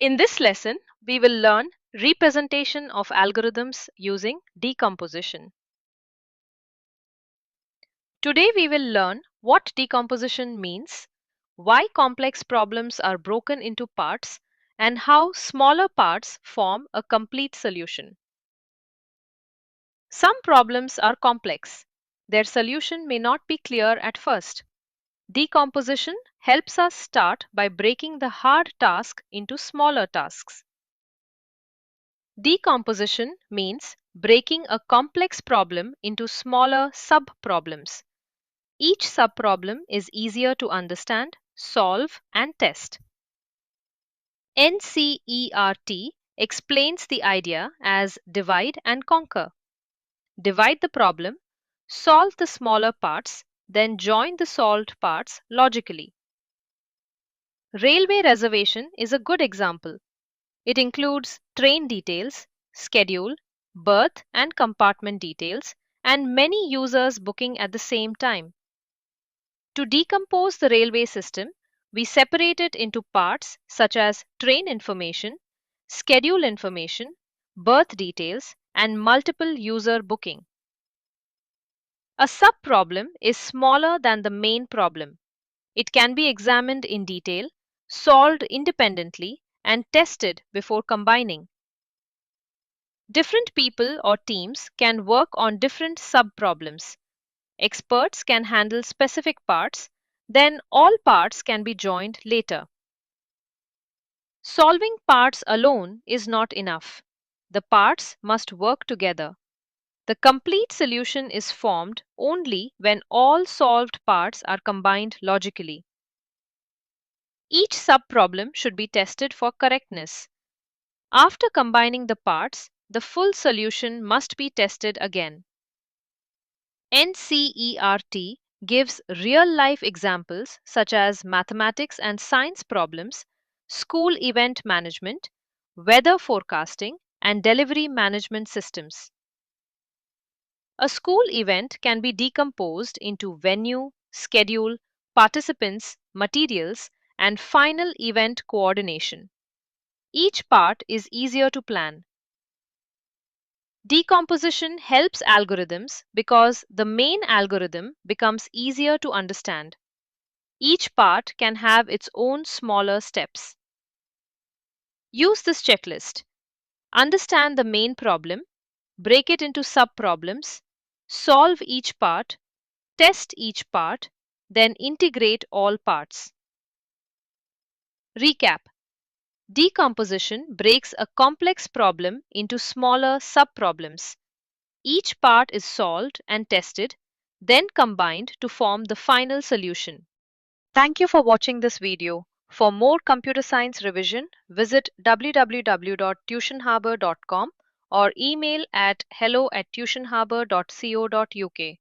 In this lesson, we will learn representation of algorithms using decomposition. Today we will learn what decomposition means, why complex problems are broken into parts, and how smaller parts form a complete solution. Some problems are complex. Their solution may not be clear at first. Decomposition helps us start by breaking the hard task into smaller tasks. Decomposition means breaking a complex problem into smaller sub-problems. Each sub-problem is easier to understand, solve, and test. NCERT explains the idea as divide and conquer. Divide the problem, solve the smaller parts, then join the solved parts logically. Railway reservation is a good example. It includes train details, schedule, berth and compartment details, and many users booking at the same time. To decompose the railway system, we separate it into parts such as train information, schedule information, berth details, and multiple user booking. A sub-problem is smaller than the main problem. It can be examined in detail, solved independently, and tested before combining. Different people or teams can work on different sub-problems. Experts can handle specific parts, then all parts can be joined later. Solving parts alone is not enough. The parts must work together. The complete solution is formed only when all solved parts are combined logically. Each sub-problem should be tested for correctness. After combining the parts, the full solution must be tested again. NCERT gives real-life examples such as mathematics and science problems, school event management, weather forecasting, and delivery management systems. A school event can be decomposed into venue, schedule, participants, materials, and final event coordination. Each part is easier to plan. Decomposition helps algorithms because the main algorithm becomes easier to understand. Each part can have its own smaller steps. Use this checklist. Understand the main problem, break it into sub-problems, solve each part, test each part, then integrate all parts. Recap. Decomposition breaks a complex problem into smaller sub-problems. Each part is solved and tested, then combined to form the final solution. Thank you for watching this video. For more computer science revision, visit www.tuitionharbour.com or email at hello@tuitionharbour.co.uk.